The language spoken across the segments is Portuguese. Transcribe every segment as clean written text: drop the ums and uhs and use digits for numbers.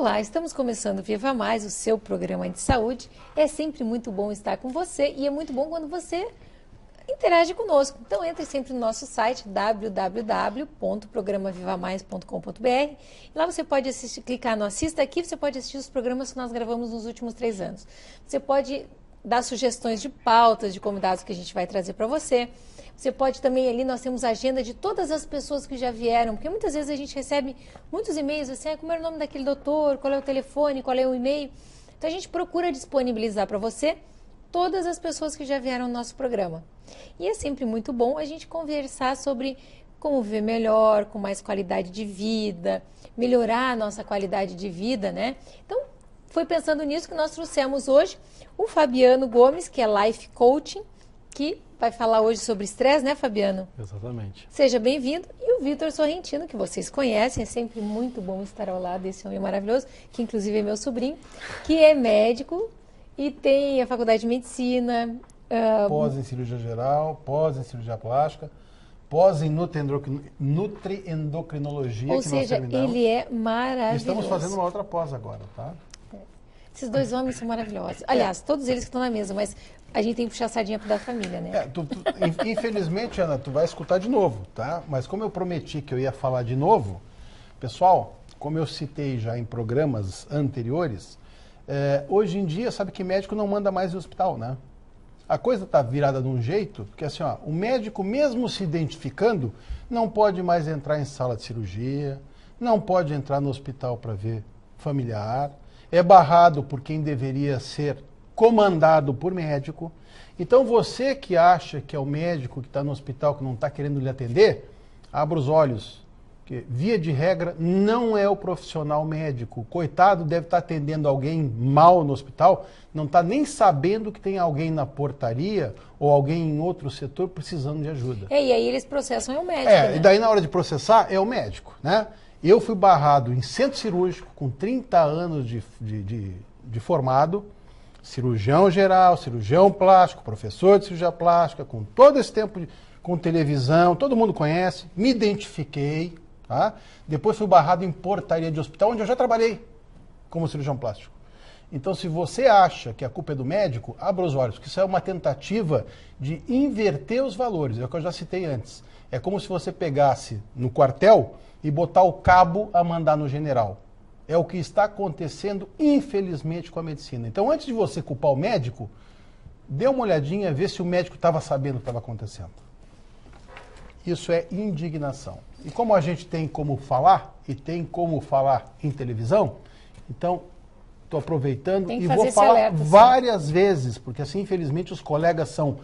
Olá, estamos começando o Viva Mais, o seu programa de saúde. É sempre muito bom estar com você e é muito bom quando você interage conosco. Então entre sempre no nosso site www.programavivamais.com.br e lá você pode assistir, clicar no Assista Aqui, você pode assistir os programas que nós gravamos nos últimos 3 anos. Você pode dar sugestões de pautas, de convidados que a gente vai trazer para você. Você pode também ali, nós temos a agenda de todas as pessoas que já vieram, porque muitas vezes a gente recebe muitos e-mails assim, como era o nome daquele doutor, qual é o telefone, qual é o e-mail. Então a gente procura disponibilizar para você todas as pessoas que já vieram no nosso programa. E é sempre muito bom a gente conversar sobre como viver melhor, com mais qualidade de vida, melhorar a nossa qualidade de vida, né? Então, foi pensando nisso que nós trouxemos hoje o Fabiano Gomes, que é Life Coaching, que vai falar hoje sobre estresse, né, Fabiano? Exatamente. Seja bem-vindo. E o Vitor Sorrentino, que vocês conhecem, é sempre muito bom estar ao lado desse homem maravilhoso, que inclusive é meu sobrinho, que é médico e tem a faculdade de medicina. Pós em cirurgia geral, pós em cirurgia plástica, pós em nutriendocrinologia. Ou seja, ele é maravilhoso. Estamos fazendo uma outra pós agora, tá? Esses dois homens são maravilhosos. Aliás, todos eles que estão na mesa, mas a gente tem que puxar a sardinha da família, né? Infelizmente, Ana, tu vai escutar de novo, tá? Mas como eu prometi que eu ia falar de novo, pessoal, como eu citei já em programas anteriores, hoje em dia, sabe que médico não manda mais no hospital, né? A coisa está virada de um jeito que assim, ó, o médico, mesmo se identificando, não pode mais entrar em sala de cirurgia, não pode entrar no hospital para ver familiar, é barrado por quem deveria ser comandado por médico. Então você que acha que é o médico que está no hospital, que não está querendo lhe atender, abra os olhos. Porque, via de regra, não é o profissional médico. Coitado, deve estar atendendo alguém mal no hospital, não está nem sabendo que tem alguém na portaria ou alguém em outro setor precisando de ajuda. E aí eles processam o médico, né? E daí na hora de processar é o médico, né? Eu fui barrado em centro cirúrgico com 30 anos de formado, cirurgião geral, cirurgião plástico, professor de cirurgia plástica, com todo esse tempo com televisão, todo mundo conhece, me identifiquei, tá? Depois fui barrado em portaria de hospital, onde eu já trabalhei como cirurgião plástico. Então, se você acha que a culpa é do médico, abra os olhos, porque isso é uma tentativa de inverter os valores, é o que eu já citei antes. É como se você pegasse no quartel e botar o cabo a mandar no general. É o que está acontecendo, infelizmente, com a medicina. Então, antes de você culpar o médico, dê uma olhadinha, vê se o médico estava sabendo o que estava acontecendo. Isso é indignação. E como a gente tem como falar, e tem como falar em televisão, então, estou aproveitando e vou falar várias vezes, porque assim, infelizmente, os colegas são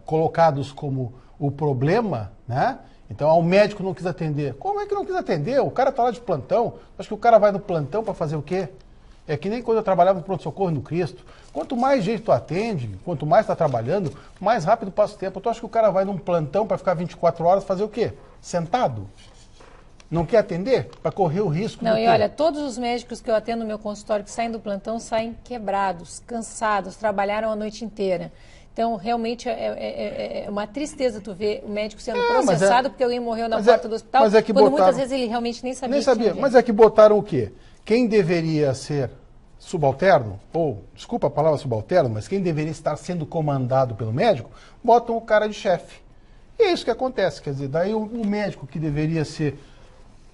colocados como o problema, né? Então, o médico não quis atender. Como é que não quis atender? O cara está lá de plantão. Acho que o cara vai no plantão para fazer o quê? É que nem quando eu trabalhava no pronto-socorro no Cristo. Quanto mais gente tu atende, quanto mais está trabalhando, mais rápido passa o tempo. Tu acha que o cara vai num plantão para ficar 24 horas fazer o quê? Sentado? Não quer atender? Para correr o risco Não, e olha, todos os médicos que eu atendo no meu consultório que saem do plantão saem quebrados, cansados, trabalharam a noite inteira. Então, realmente, é uma tristeza tu ver o médico sendo processado porque alguém morreu na porta do hospital, quando muitas vezes ele realmente nem sabia. Nem sabia, mas é que botaram o quê? Quem deveria ser subalterno, ou, desculpa a palavra subalterno, mas quem deveria estar sendo comandado pelo médico, botam o cara de chefe. E é isso que acontece, quer dizer, daí o médico que deveria ser,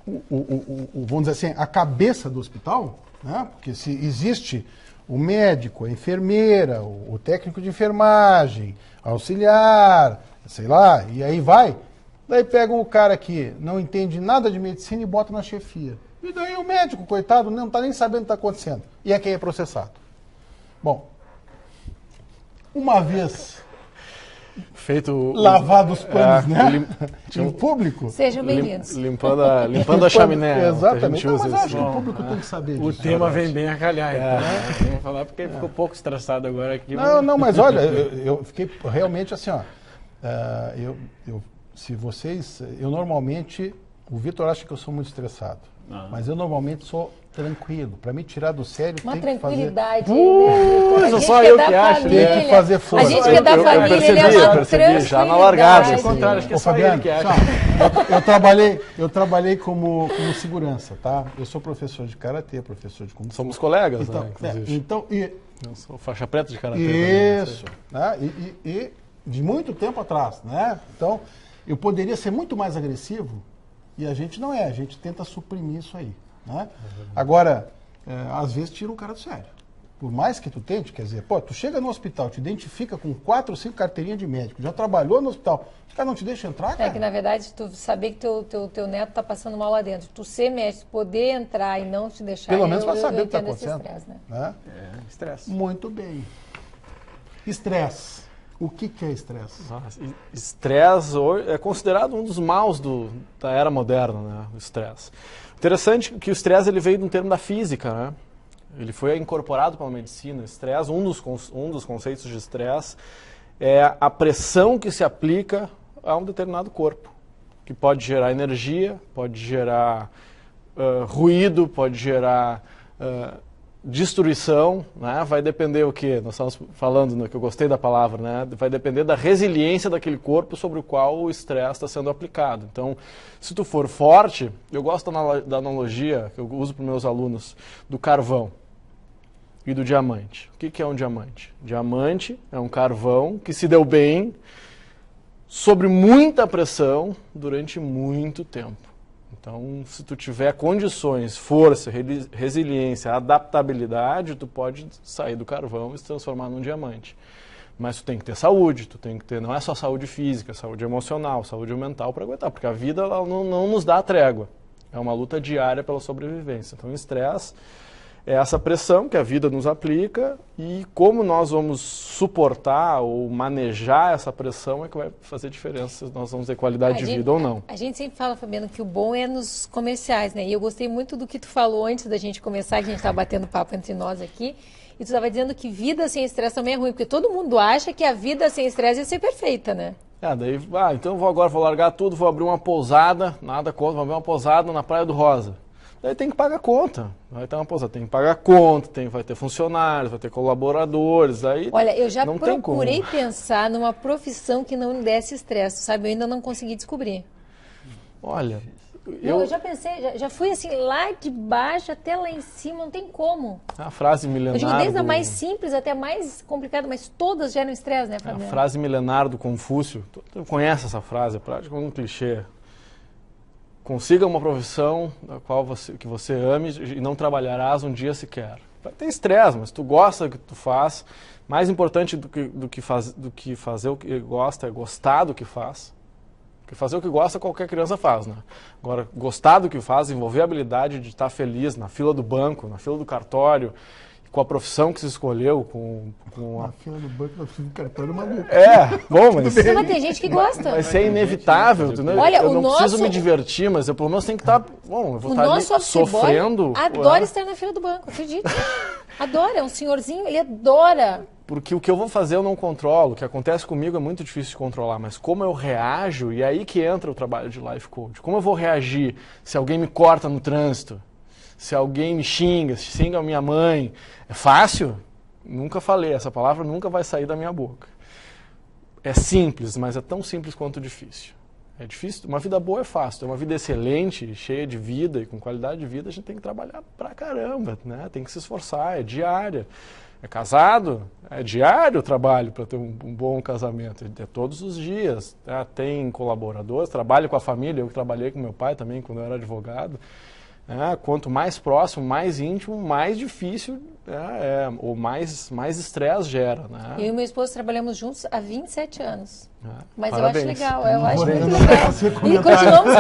vamos dizer assim, a cabeça do hospital, né? Porque se existe o médico, a enfermeira, o técnico de enfermagem, auxiliar, sei lá, e aí vai. Daí pegam o cara que não entende nada de medicina e bota na chefia. E daí o médico, coitado, não está nem sabendo o que está acontecendo. E é quem é processado. Bom, uma vez lavado os panos, né? Em público. Sejam bem-vindos. Limpando a chaminé. Exatamente. Não, mas acho que o público tem que saber disso. O tema vem bem a calhar, então. Vamos falar porque ele ficou um pouco estressado agora aqui. Não, mas olha, eu fiquei realmente assim, ó. Se vocês... Eu normalmente O Vitor acha que eu sou muito estressado. Mas eu normalmente sou tranquilo. Para me tirar do sério, Uma tem que fazer... tranquilidade. Né? Só eu que acho. Tem que fazer força. A gente que é da família, ele é uma tranquilidade. Já na largada. Ao contrário, acho que é só Fabiano, ele que acha. eu trabalhei como segurança, tá? Eu sou professor de karatê, professor de kung fu. Somos colegas, Então, né? Inclusive. Eu sou faixa preta de karatê. Isso. Né? E de muito tempo atrás, né? Então, eu poderia ser muito mais agressivo e a gente não é. A gente tenta suprimir isso aí, né? Agora, às vezes tira um cara do sério. Por mais que tu tente, quer dizer, tu chega no hospital, te identifica com 4 ou 5 carteirinhas de médico, já trabalhou no hospital, os caras não te deixam entrar, cara? É que, na verdade, tu saber que teu neto tá passando mal lá dentro, tu ser médico, poder entrar e não te deixar... Pelo menos para saber o que está acontecendo. Estresse, né? Estresse. Muito bem. Estresse. O que é estresse? Estresse é considerado um dos maus da era moderna, né? O estresse. Interessante que o estresse ele veio de um termo da física, né? Ele foi incorporado pela medicina. Estresse, um dos conceitos de estresse é a pressão que se aplica a um determinado corpo, que pode gerar energia, pode gerar ruído, pode gerar destruição, né? Vai depender o quê? Nós estamos falando, né, que eu gostei da palavra, né? Vai depender da resiliência daquele corpo sobre o qual o estresse está sendo aplicado. Então, se tu for forte, eu gosto da analogia que eu uso para os meus alunos do carvão e do diamante. O que é um diamante? Diamante é um carvão que se deu bem sobre muita pressão durante muito tempo. Então, se tu tiver condições, força, resiliência, adaptabilidade, tu pode sair do carvão e se transformar num diamante. Mas tu tem que ter saúde, tu tem que ter, não é só saúde física, saúde emocional, saúde mental para aguentar, porque a vida ela não nos dá trégua. É uma luta diária pela sobrevivência. Então, o estresse é essa pressão que a vida nos aplica e como nós vamos suportar ou manejar essa pressão é que vai fazer diferença se nós vamos ter qualidade de vida ou não. A gente sempre fala, Fabiano, que o bom é nos comerciais, né? E eu gostei muito do que tu falou antes da gente começar, que a gente estava batendo papo entre nós aqui, e tu estava dizendo que vida sem estresse também é ruim, porque todo mundo acha que a vida sem estresse ia ser perfeita, né? Então agora vou largar tudo, vou abrir uma pousada, nada contra, vou abrir uma pousada na Praia do Rosa. Daí tem que pagar conta, vai ter uma pousada, tem que pagar conta, vai ter funcionários, vai ter colaboradores, aí olha, eu já não procurei pensar numa profissão que não desse estresse, sabe? Eu ainda não consegui descobrir. Olha, eu já pensei, já fui assim, lá de baixo até lá em cima, não tem como. A frase milenar eu digo desde a mais simples até a mais complicada, mas todas geram estresse, né, Fabiano? A frase milenar do Confúcio, tu conhece essa frase, é praticamente um clichê. Consiga uma profissão da qual que você ame e não trabalharás um dia sequer. Tem estresse, mas tu gosta do que tu faz. Mais importante do que fazer o que gosta é gostar do que faz. Porque fazer o que gosta qualquer criança faz, né? Agora, gostar do que faz, envolver a habilidade de estar feliz na fila do banco, na fila do cartório, com a profissão que se escolheu, Na fila do banco, na fila do cartório, maluco. Bom, mas... Mas tem gente que gosta. Vai ser inevitável, entendeu? Olha, eu não preciso me divertir, mas eu pelo menos tenho que estar... Bom, eu vou estar ali sofrendo... Adora estar na fila do banco, acredita? Adora, é um senhorzinho, ele adora. Porque o que eu vou fazer eu não controlo, o que acontece comigo é muito difícil de controlar, mas como eu reajo, e é aí que entra o trabalho de life coach. Como eu vou reagir se alguém me corta no trânsito? Se alguém me xinga, se xinga a minha mãe, é fácil? Nunca falei, essa palavra nunca vai sair da minha boca. É simples, mas é tão simples quanto difícil. É difícil, uma vida boa é fácil, uma vida excelente, cheia de vida e com qualidade de vida, a gente tem que trabalhar pra caramba, né? Tem que se esforçar, é diária. É casado, é diário o trabalho para ter um bom casamento, é todos os dias. Tá? Tem colaboradores, trabalho com a família, eu trabalhei com meu pai também quando eu era advogado. Quanto mais próximo, mais íntimo, mais difícil ou mais estresse gera. Né? Eu e meu esposo trabalhamos juntos há 27 anos. Mas parabéns. Eu acho legal, eu acho muito legal. E continuamos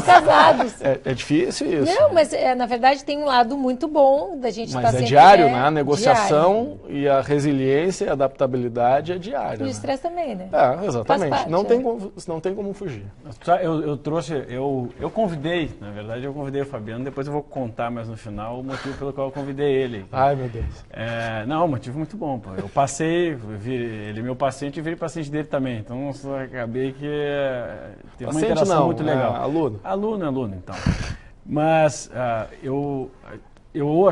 casados, É difícil isso. Não, mas na verdade tem um lado muito bom da gente estar sempre... Mas é diário, né? A negociação diário. E a resiliência e a adaptabilidade é diária. E o estresse também, né? Exatamente. Parte, não tem como fugir. Eu convidei, na verdade, eu convidei o Fabiano, depois eu vou contar mais no final o motivo pelo qual eu convidei ele. Ai, meu Deus. Não, um motivo muito bom, pô. Eu passei, ele é meu paciente e virei paciente paciente dele também, então acabei que teve uma Paciente interação não, muito legal. Aluno. Aluno, então. Mas a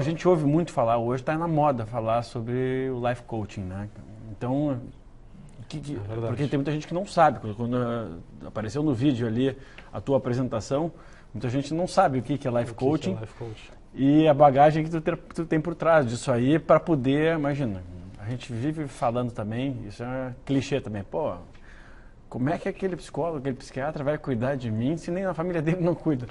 gente ouve muito falar, hoje está na moda falar sobre o life coaching, né? Então, porque tem muita gente que não sabe. Quando apareceu no vídeo ali a tua apresentação, muita gente não sabe o que é life coaching. E a bagagem que tu tem por trás disso aí para poder, imagina, a gente vive falando também, isso é clichê também, pô, como é que aquele psicólogo, aquele psiquiatra vai cuidar de mim se nem a família dele não cuida?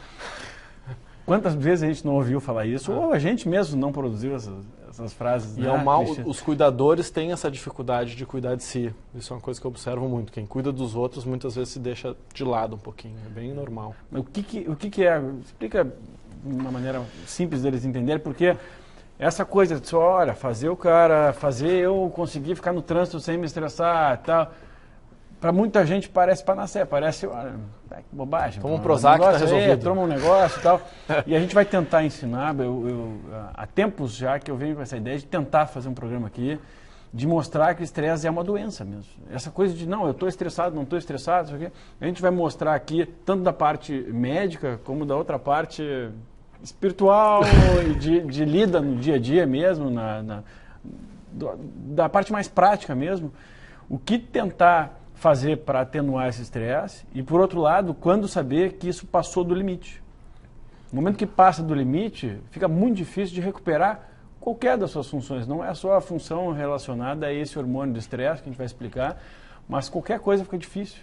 Quantas vezes a gente não ouviu falar isso, ou a gente mesmo não produziu essas frases. E é um mal, os cuidadores têm essa dificuldade de cuidar de si. Isso é uma coisa que eu observo muito. Quem cuida dos outros muitas vezes se deixa de lado um pouquinho, é bem normal. O que é? Explica de uma maneira simples deles entenderem, porque essa coisa de só, olha, fazer eu conseguir ficar no trânsito sem me estressar e tal, para muita gente parece panaceia, parece, olha, que bobagem. Toma um Prozac, tá resolvido. Toma um negócio e tal. E a gente vai tentar ensinar, há tempos já que eu venho com essa ideia de tentar fazer um programa aqui, de mostrar que o estresse é uma doença mesmo. Essa coisa de, não, eu estou estressado, não estou estressado, isso aqui. A gente vai mostrar aqui, tanto da parte médica, como da outra parte espiritual, de lida no dia a dia mesmo, da parte mais prática mesmo, o que tentar fazer para atenuar esse estresse e, por outro lado, quando saber que isso passou do limite. No momento que passa do limite, fica muito difícil de recuperar qualquer das suas funções. Não é só a função relacionada a esse hormônio do estresse, que a gente vai explicar, mas qualquer coisa fica difícil.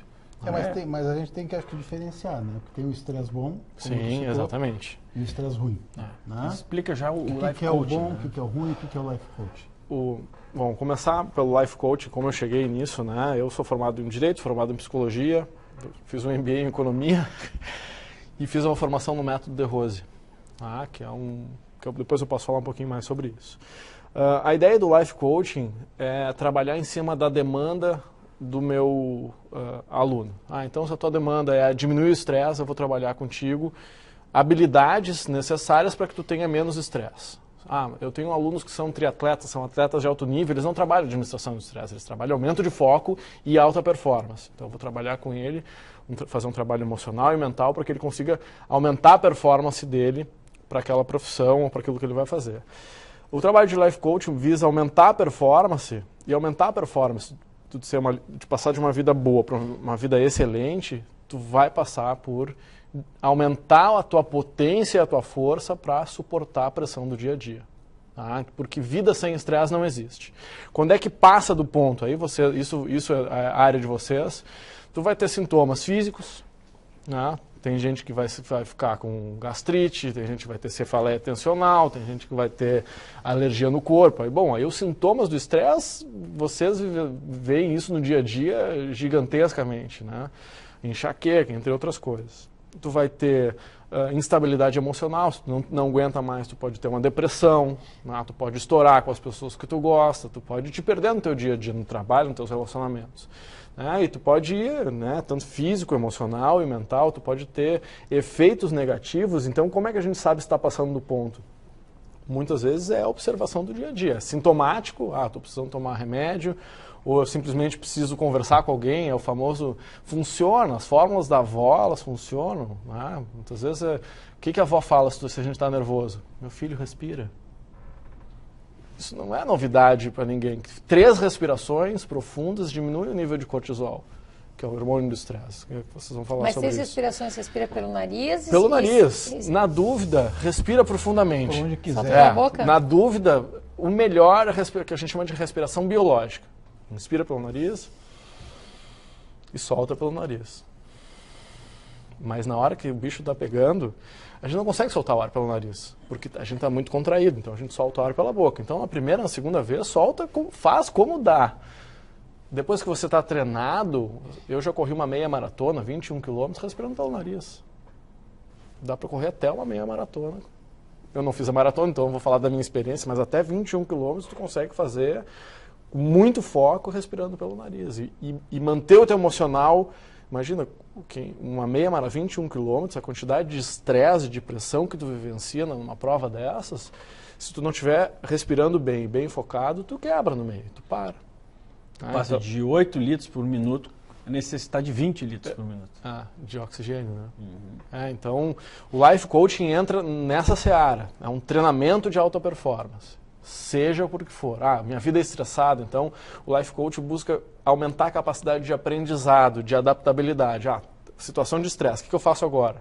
Mas a gente tem que, acho que, diferenciar, né? Porque tem o estresse bom, sim, exatamente, e o estresse ruim. Né? Explica já o life coaching. O que é o bom, o que é o ruim e o que é o life coaching. Bom, começar pelo life coaching, como eu cheguei nisso, né? Eu sou formado em Direito, formado em Psicologia, fiz um MBA em Economia e fiz uma formação no método De Rose, depois eu posso falar um pouquinho mais sobre isso. A ideia do life coaching é trabalhar em cima da demanda do meu aluno. Então, se a tua demanda é diminuir o estresse, eu vou trabalhar contigo habilidades necessárias para que tu tenha menos estresse. Eu tenho alunos que são triatletas, são atletas de alto nível, eles não trabalham administração do estresse, eles trabalham aumento de foco e alta performance. Então eu vou trabalhar com ele, fazer um trabalho emocional e mental para que ele consiga aumentar a performance dele para aquela profissão ou para aquilo que ele vai fazer. O trabalho de life coaching visa aumentar a performance, e aumentar a performance, de passar de uma vida boa para uma vida excelente, tu vai passar por aumentar a tua potência e a tua força para suportar a pressão do dia a dia. Porque vida sem estresse não existe. Quando é que passa do ponto? Aí isso é a área de vocês. Tu vai ter sintomas físicos, Tem gente que vai ficar com gastrite, tem gente que vai ter cefaleia tensional, tem gente que vai ter alergia no corpo. Aí os sintomas do estresse, vocês veem isso no dia a dia gigantescamente, Enxaqueca, entre outras coisas. Tu vai ter instabilidade emocional, se tu não aguenta mais, tu pode ter uma depressão, tu pode estourar com as pessoas que tu gosta, tu pode te perder no teu dia a dia, no trabalho, nos teus relacionamentos. E tu pode ir, tanto físico, emocional e mental, tu pode ter efeitos negativos. Então, como é que a gente sabe se está passando do ponto? Muitas vezes é a observação do dia a dia. É sintomático, estou precisando tomar remédio, ou eu simplesmente preciso conversar com alguém, é o famoso, funciona, as fórmulas da avó, elas funcionam. Muitas vezes, o que a avó fala se a gente está nervoso? Meu filho, respira. Isso não é novidade para ninguém. 3 respirações profundas diminuem o nível de cortisol, que é o hormônio do estresse. Vocês vão falar sobre isso. Mas 3 respirações, respira pelo nariz? Pelo nariz. Na dúvida, respira profundamente. Por onde quiser. Só pela boca? Na dúvida, o melhor é que a gente chama de respiração biológica. Inspira pelo nariz e solta pelo nariz. Mas na hora que o bicho está pegando, a gente não consegue soltar o ar pelo nariz, porque a gente está muito contraído, então a gente solta o ar pela boca. Então, na primeira, na segunda vez, faz como dá. Depois que você está treinado, eu já corri uma meia maratona, 21 quilômetros, respirando pelo nariz. Dá para correr até uma meia maratona. Eu não fiz a maratona, então eu vou falar da minha experiência, mas até 21 quilômetros tu consegue fazer com muito foco, respirando pelo nariz. E manter o teu emocional. Imagina, uma meia maratona, 21 quilômetros, a quantidade de estresse, de pressão que tu vivencia numa prova dessas, se tu não estiver respirando bem, bem focado, tu quebra no meio, tu para. Passa então... de 8 litros por minuto a necessitar de 20 litros por minuto. De oxigênio, né? Então, o Life Coaching entra nessa seara. É um treinamento de alta performance. Seja por que for. Minha vida é estressada, então o Life Coach busca aumentar a capacidade de aprendizado, de adaptabilidade. Situação de estresse, o que eu faço agora?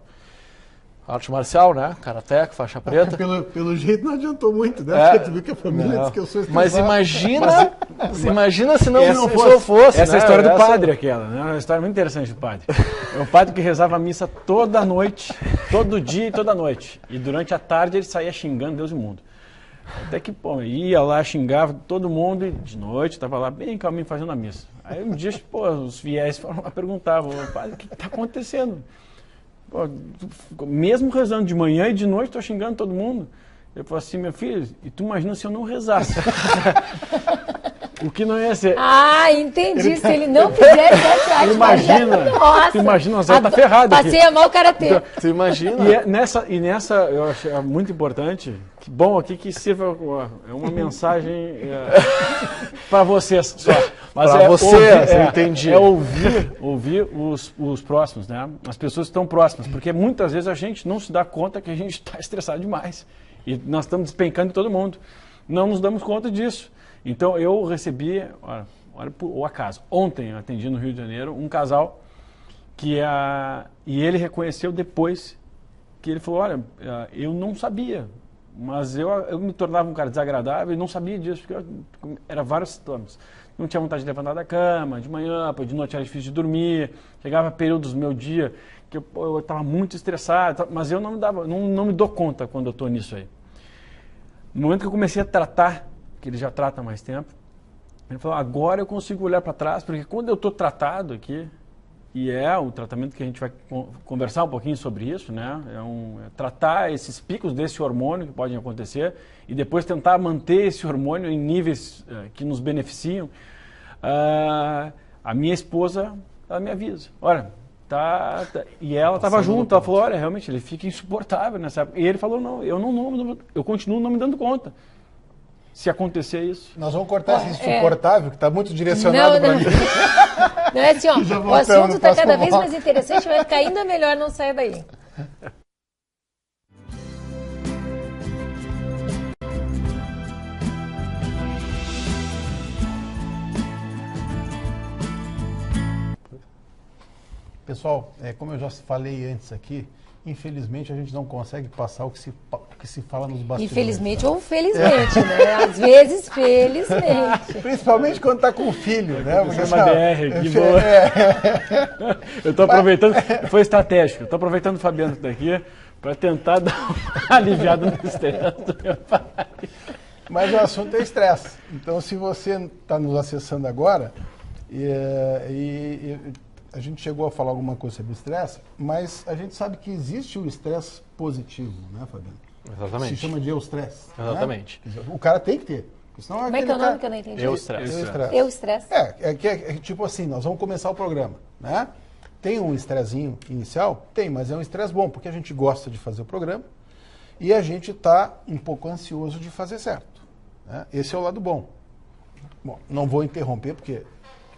Arte marcial, né? Karateca, faixa preta. Pelo jeito não adiantou muito, né? Porque tu viu que a família disse que eu sou estressado. Mas imagina se eu fosse. Essa né? é a história do padre, aquela, né? Uma história muito interessante do padre. É o padre que rezava a missa toda noite, todo dia e toda noite. E durante a tarde ele saía xingando Deus e o mundo. Até que, ia lá, xingava todo mundo e de noite estava lá bem calminho fazendo a missa. Aí um dia, os fiéis perguntavam, padre, o que está acontecendo? Mesmo rezando de manhã e de noite, estou xingando todo mundo. Eu falei assim, meu filho, e tu imagina se eu não rezasse? O que não ia ser... Entendi. Se ele não fizesse essa arte, tu imagina, Zé tá ferrado aqui. Passei a mal o karatê. Você imagina? E nessa, eu achei muito importante, que bom aqui que sirva uma mensagem para vocês só. Mas para você, entendi. É ouvir os próximos, né? As pessoas que estão próximas, porque muitas vezes a gente não se dá conta que a gente está estressado demais. E nós estamos despencando de todo mundo. Não nos damos conta disso. Então, eu recebi, olha por acaso, ontem eu atendi no Rio de Janeiro um casal e ele reconheceu depois que ele falou, olha, eu não sabia, mas eu me tornava um cara desagradável e não sabia disso, porque era vários sintomas. Não tinha vontade de levantar da cama, de manhã, de noite era difícil de dormir, chegava períodos do meu dia que eu estava muito estressado, mas eu não me dou conta quando eu estou nisso aí. No momento que eu comecei a tratar, que ele já trata há mais tempo, ele falou, agora eu consigo olhar para trás, porque quando eu estou tratado aqui, e é o tratamento que a gente vai conversar um pouquinho sobre isso, né? É tratar esses picos desse hormônio que podem acontecer e depois tentar manter esse hormônio em níveis que nos beneficiam. A minha esposa, ela me avisa, olha, e ela estava junto, ela falou, olha, realmente ele fica insuportável nessa época. E ele falou, não, eu continuo não me dando conta. Se acontecer isso... Nós vamos cortar esse insuportável, que está muito direcionado para mim. Não é assim, o assunto está cada vez mais interessante, vai ficar ainda melhor, não saia daí. Pessoal, como eu já falei antes aqui, infelizmente a gente não consegue passar o que se fala nos bastidores. Infelizmente ou felizmente, né? Às vezes, felizmente. Principalmente quando está com o filho, né? Porque uma DR, que boa. Eu estou aproveitando, foi estratégico, eu estou aproveitando o Fabiano daqui para tentar dar uma aliviada no estresse do meu pai. Mas o assunto é estresse. Então, se você está nos acessando agora, a gente chegou a falar alguma coisa sobre estresse, mas a gente sabe que existe o estresse positivo, né, Fabiano? Exatamente. Se chama de eustresse. Exatamente. Né? O cara tem que ter. Senão como é que é o nome que eu não entendi? Eustresse. É tipo assim, nós vamos começar o programa, né? Tem um estressinho inicial? Tem, mas é um estresse bom, porque a gente gosta de fazer o programa e a gente está um pouco ansioso de fazer certo. Né? Esse é o lado bom. Bom, não vou interromper, porque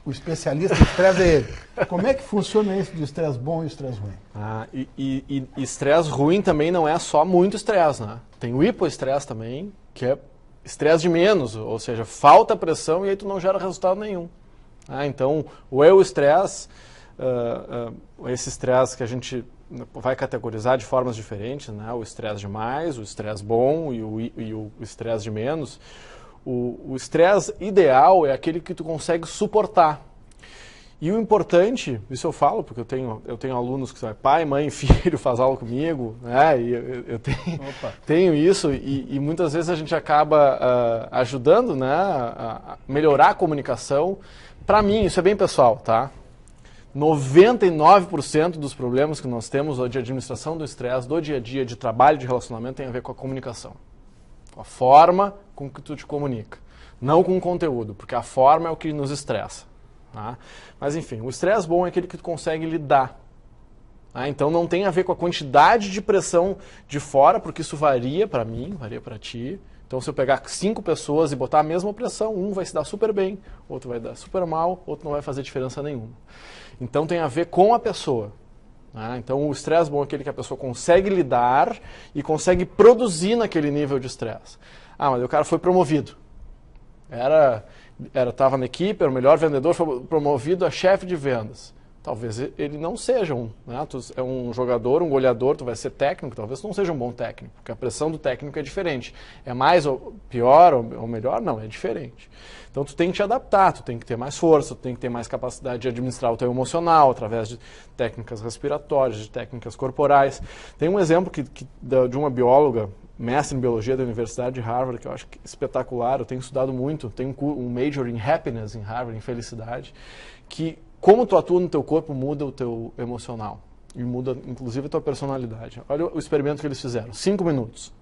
o especialista em estresse é ele. Como é que funciona isso do estresse bom e estresse ruim? E estresse ruim também não é só muito estresse, né? Tem o hipoestresse também, que é estresse de menos, ou seja, falta pressão e aí tu não gera resultado nenhum. Então, o estresse, esse estresse que a gente vai categorizar de formas diferentes, né? O estresse de mais, o estresse bom e o estresse de menos. O estresse ideal é aquele que tu consegue suportar. E o importante, isso eu falo, porque eu tenho alunos que são pai, mãe, filho, faz aula comigo, né? E eu tenho isso e muitas vezes a gente acaba ajudando, né, a melhorar a comunicação. Para mim, isso é bem pessoal, tá? 99% dos problemas que nós temos de administração do estresse, do dia a dia, de trabalho, de relacionamento, tem a ver com a comunicação. A forma com que tu te comunica, não com o conteúdo, porque a forma é o que nos estressa. Tá? Mas enfim, o estresse bom é aquele que tu consegue lidar. Tá? Então não tem a ver com a quantidade de pressão de fora, porque isso varia para mim, varia para ti, Então, se eu pegar 5 pessoas e botar a mesma pressão, um vai se dar super bem, outro vai dar super mal, outro não vai fazer diferença nenhuma. Então, tem a ver com a pessoa. Então, o estresse bom é aquele que a pessoa consegue lidar e consegue produzir naquele nível de estresse. Mas o cara foi promovido. Estava na equipe, era o melhor vendedor, foi promovido a chefe de vendas. Talvez ele não seja tu é um jogador, um goleador, tu vai ser técnico, talvez tu não seja um bom técnico, porque a pressão do técnico é diferente. É mais ou pior ou melhor? Não, é diferente. Então tu tem que te adaptar, tu tem que ter mais força, tu tem que ter mais capacidade de administrar o teu emocional através de técnicas respiratórias, de técnicas corporais. Tem um exemplo de uma bióloga, mestre em biologia da Universidade de Harvard, que eu acho espetacular, eu tenho estudado muito, tem um major em happiness em Harvard, em felicidade, que como tu atua no teu corpo muda o teu emocional e muda inclusive a tua personalidade. Olha o experimento que eles fizeram, 5 minutos,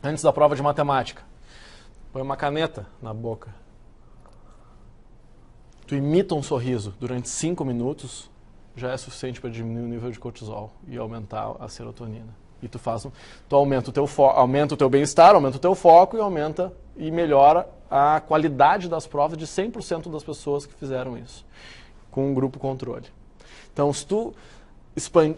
antes da prova de matemática. Põe uma caneta na boca. Tu imita um sorriso durante 5 minutos, já é suficiente para diminuir o nível de cortisol e aumentar a serotonina. E tu aumenta o teu bem-estar, aumenta o teu foco e melhora a qualidade das provas de 100% das pessoas que fizeram isso, com um grupo controle. Então, se tu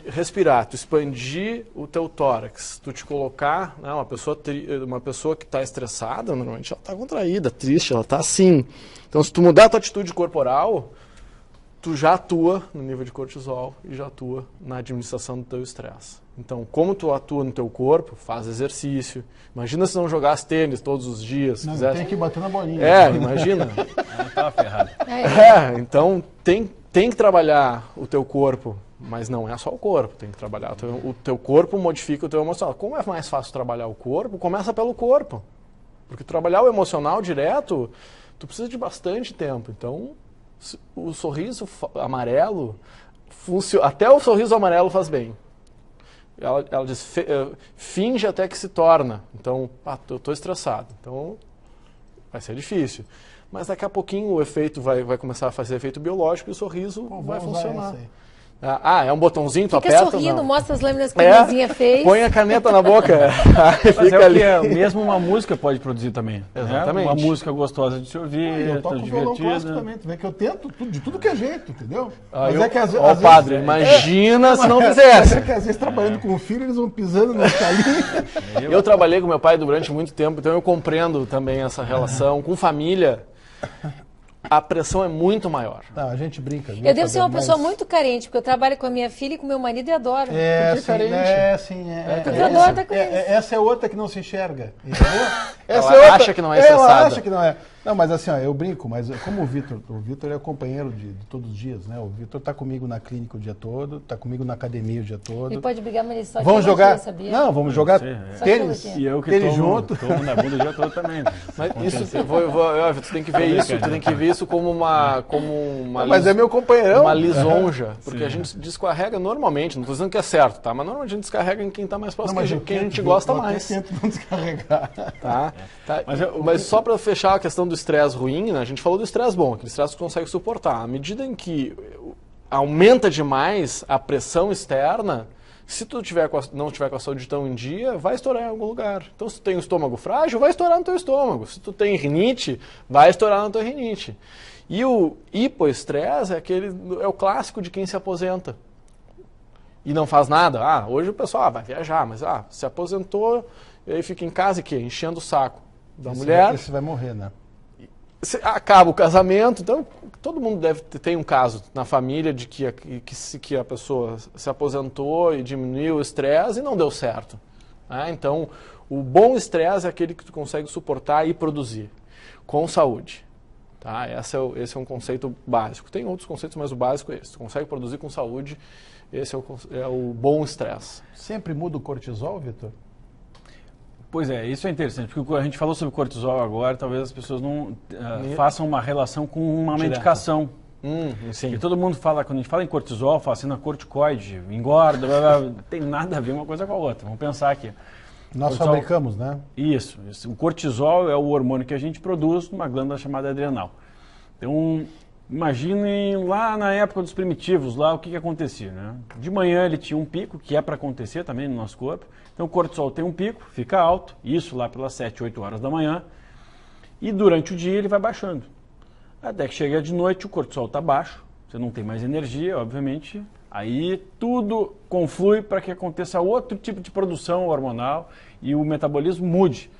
respirar, tu expandir o teu tórax, tu te colocar, uma pessoa que está estressada, normalmente ela está contraída, triste, ela está assim. Então, se tu mudar a tua atitude corporal, tu já atua no nível de cortisol e já atua na administração do teu estresse. Então, como tu atua no teu corpo, faz exercício. Imagina se não jogasse tênis todos os dias. Não, tem que bater na bolinha. Imagina. Tava ferrado. Então tem que trabalhar o teu corpo, mas não é só o corpo, tem que trabalhar. O teu corpo modifica o teu emocional. Como é mais fácil trabalhar o corpo, começa pelo corpo. Porque trabalhar o emocional direto, tu precisa de bastante tempo. Então, o sorriso amarelo, até o sorriso amarelo faz bem. Ela diz, finge até que se torna. Então, eu estou estressado. Então, vai ser difícil. Mas daqui a pouquinho o efeito vai começar a fazer efeito biológico e o sorriso vai funcionar. É um botãozinho, tu aperta? Fica sorrindo, mostra as lâminas que a Luzinha fez. Põe a caneta na boca. Mas mesmo uma música pode produzir também. Exatamente. Uma música gostosa de se ouvir, eu toco violão clássico também, tu vê que eu tento de tudo que é jeito, entendeu? Mas é que às vezes... padre, imagina se não fizesse. Mas é que às vezes trabalhando com o filho, eles vão pisando no calinho. Eu trabalhei com meu pai durante muito tempo, então eu compreendo também essa relação. Com família, a pressão é muito maior. Não, a gente brinca. Eu devo ser uma pessoa muito carente, porque eu trabalho com a minha filha e com meu marido e adoro. Porque adoro estar com essa é outra que não se enxerga, entendeu? Ela acha que não é estressada. Ela acha que não é. Não, mas assim, eu brinco, mas como o Vitor é o companheiro de todos os dias, né? O Vitor tá comigo na clínica o dia todo, tá comigo na academia o dia todo. Ele pode brigar, mas ele só vamos jogar, sabia? Não, vamos jogar tênis. E eu que tênis junto. Tomo na bunda o dia todo também. Mas isso, tu tem que ver isso, tu tem que ver isso como uma mas é meu companheirão. Uma lisonja, porque a gente descarrega normalmente, não estou dizendo que é certo, tá? Mas normalmente a gente descarrega em quem está mais próximo, quem a gente gosta mais. Eu tento não descarregar. Tá? Mas só para fechar a questão do estresse ruim, né? A gente falou do estresse bom, aquele estresse que tu consegue suportar. À medida em que aumenta demais a pressão externa, se tu não tiver com a saúde tão em dia, vai estourar em algum lugar. Então, se tu tem um estômago frágil, vai estourar no teu estômago. Se tu tem rinite, vai estourar na tua rinite. E o hipoestresse é o clássico de quem se aposenta e não faz nada. Hoje o pessoal vai viajar, mas se aposentou e aí fica em casa e enchendo o saco da mulher. Você vai morrer, né? Acaba o casamento, então todo mundo tem um caso na família de que a pessoa se aposentou e diminuiu o estresse e não deu certo. Então, o bom estresse é aquele que tu consegue suportar e produzir com saúde. Tá? Esse é um conceito básico. Tem outros conceitos, mas o básico é esse. Tu consegue produzir com saúde, esse é o bom estresse. Sempre muda o cortisol, Vitor? Pois é, isso é interessante, porque a gente falou sobre cortisol agora, talvez as pessoas não façam uma relação com uma medicação. Sim. E todo mundo fala, quando a gente fala em cortisol, fala assim, na corticoide, engorda, blá, blá, não tem nada a ver uma coisa com a outra. Vamos pensar aqui. Nós fabricamos, né? Isso. O cortisol é o hormônio que a gente produz numa glândula chamada adrenal. Então, Imaginem lá na época dos primitivos, lá o que acontecia, né? De manhã ele tinha um pico, que é para acontecer também no nosso corpo. Então o cortisol tem um pico, fica alto, isso lá pelas 7, 8 horas da manhã. E durante o dia ele vai baixando. Até que chega de noite, o cortisol está baixo, você não tem mais energia, obviamente. Aí tudo conflui para que aconteça outro tipo de produção hormonal e o metabolismo mude,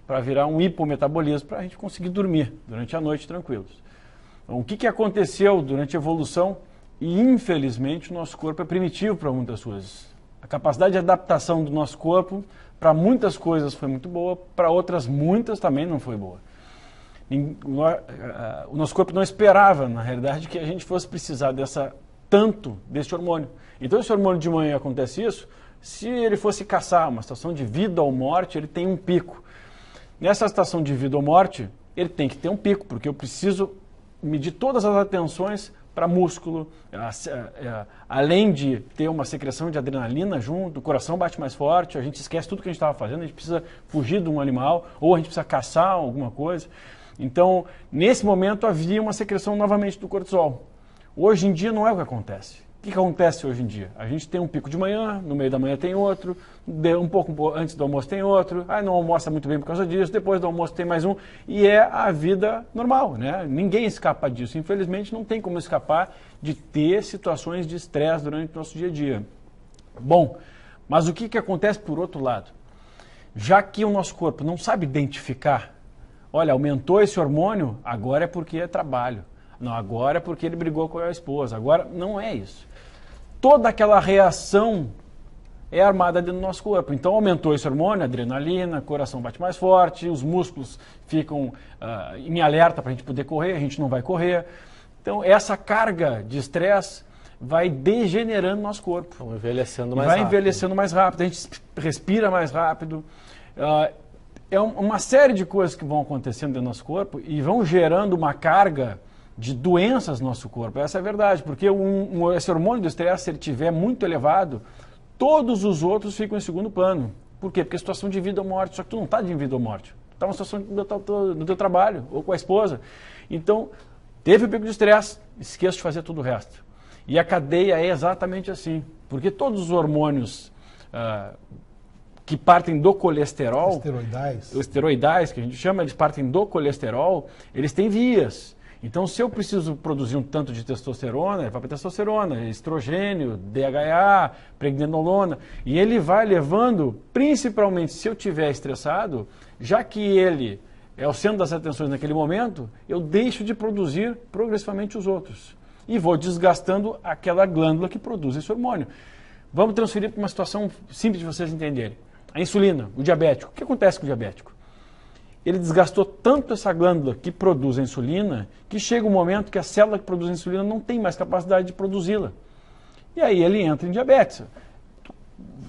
para virar um hipometabolismo, para a gente conseguir dormir durante a noite tranquilos. Então, o que aconteceu durante a evolução? E infelizmente o nosso corpo é primitivo para muitas coisas. A capacidade de adaptação do nosso corpo para muitas coisas foi muito boa, para outras muitas também não foi boa. O nosso corpo não esperava, na realidade, que a gente fosse precisar tanto desse hormônio. Então esse hormônio de manhã acontece isso, se ele fosse caçar uma situação de vida ou morte, ele tem um pico. Nessa situação de vida ou morte, ele tem que ter um pico, porque eu preciso medir todas as atenções para músculo, além de ter uma secreção de adrenalina junto, o coração bate mais forte, a gente esquece tudo que a gente estava fazendo, a gente precisa fugir de um animal, ou a gente precisa caçar alguma coisa. Então, nesse momento, havia uma secreção novamente do cortisol. Hoje em dia não é o que acontece. O que acontece hoje em dia? A gente tem um pico de manhã, no meio da manhã tem outro, um pouco antes do almoço tem outro, não almoça muito bem por causa disso, depois do almoço tem mais um, e é a vida normal, né? Ninguém escapa disso. Infelizmente não tem como escapar de ter situações de estresse durante o nosso dia a dia. Bom, mas o que acontece por outro lado? Já que o nosso corpo não sabe identificar, olha, aumentou esse hormônio, agora é porque é trabalho. Não, agora é porque ele brigou com a esposa. Agora não é isso. Toda aquela reação é armada dentro do nosso corpo. Então aumentou esse hormônio, adrenalina, coração bate mais forte, os músculos ficam em alerta para a gente poder correr, a gente não vai correr. Então essa carga de estresse vai degenerando o nosso corpo. Vai envelhecendo mais rápido. Vai envelhecendo mais rápido, a gente respira mais rápido. É uma série de coisas que vão acontecendo dentro do nosso corpo e vão gerando uma carga de doenças no nosso corpo. Essa é a verdade, porque esse hormônio do estresse, se ele estiver muito elevado, todos os outros ficam em segundo plano. Por quê? Porque é situação de vida ou morte, só que tu não está de vida ou morte. Tu está numa situação no teu trabalho, ou com a esposa. Então, teve o pico de estresse, esqueça de fazer tudo o resto. E a cadeia é exatamente assim, porque todos os hormônios que partem do colesterol, os esteroidais, que a gente chama, eles partem do colesterol, eles têm vias. Então, se eu preciso produzir um tanto de testosterona, ele vai para testosterona, estrogênio, DHA, pregnenolona, e ele vai levando, principalmente se eu estiver estressado, já que ele é o centro das atenções naquele momento, eu deixo de produzir progressivamente os outros. E vou desgastando aquela glândula que produz esse hormônio. Vamos transferir para uma situação simples de vocês entenderem. A insulina, o diabético. O que acontece com o diabético? Ele desgastou tanto essa glândula que produz a insulina, que chega um momento que a célula que produz a insulina não tem mais capacidade de produzi-la. E aí ele entra em diabetes.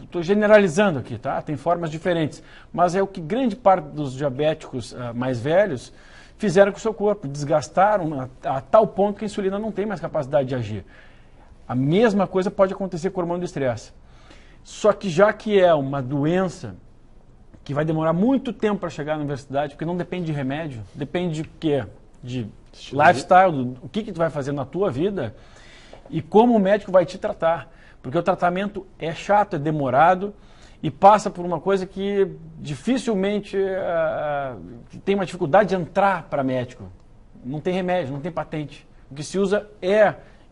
Estou generalizando aqui, tá? Tem formas diferentes. Mas é o que grande parte dos diabéticos mais velhos fizeram com o seu corpo. Desgastaram a tal ponto que a insulina não tem mais capacidade de agir. A mesma coisa pode acontecer com o hormônio do estresse. Só que já que é uma doença que vai demorar muito tempo para chegar na universidade, porque não depende de remédio, depende de quê? De lifestyle, o que tu vai fazer na tua vida e como o médico vai te tratar. Porque o tratamento é chato, é demorado e passa por uma coisa que dificilmente tem uma dificuldade de entrar para médico. Não tem remédio, não tem patente. O que se usa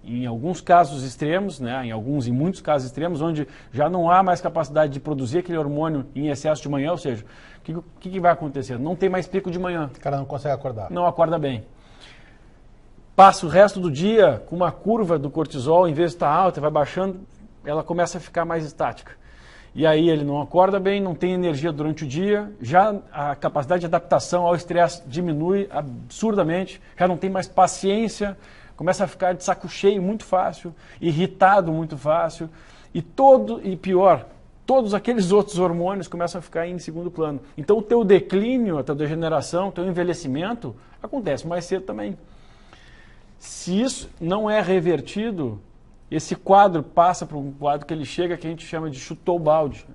em alguns casos extremos, né, em muitos casos extremos, onde já não há mais capacidade de produzir aquele hormônio em excesso de manhã, ou seja, o que vai acontecer? Não tem mais pico de manhã. O cara não consegue acordar. Não acorda bem. Passa o resto do dia com uma curva do cortisol, em vez de estar alta, vai baixando, ela começa a ficar mais estática. E aí ele não acorda bem, não tem energia durante o dia, já a capacidade de adaptação ao estresse diminui absurdamente, já não tem mais paciência, começa a ficar de saco cheio muito fácil, irritado muito fácil, e pior, todos aqueles outros hormônios começam a ficar em segundo plano. Então o teu declínio, a tua degeneração, o teu envelhecimento acontece mais cedo também. Se isso não é revertido, esse quadro passa para um quadro que ele chega, que a gente chama de chutou o balde.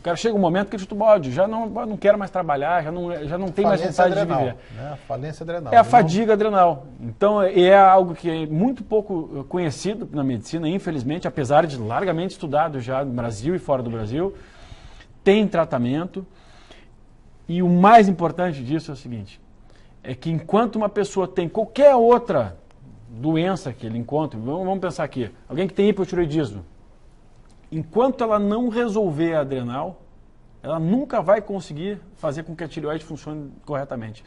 O cara chega um momento que ele chuta o balde, já não quero mais trabalhar, já não tem mais vontade de viver. Né? Falência adrenal. É a fadiga adrenal. Então, é algo que é muito pouco conhecido na medicina, infelizmente, apesar de largamente estudado já no Brasil e fora do Brasil. Tem tratamento. E o mais importante disso é o seguinte, é que enquanto uma pessoa tem qualquer outra doença que ele encontre, vamos pensar aqui, alguém que tem hipotireoidismo, enquanto ela não resolver a adrenal, ela nunca vai conseguir fazer com que a tireoide funcione corretamente.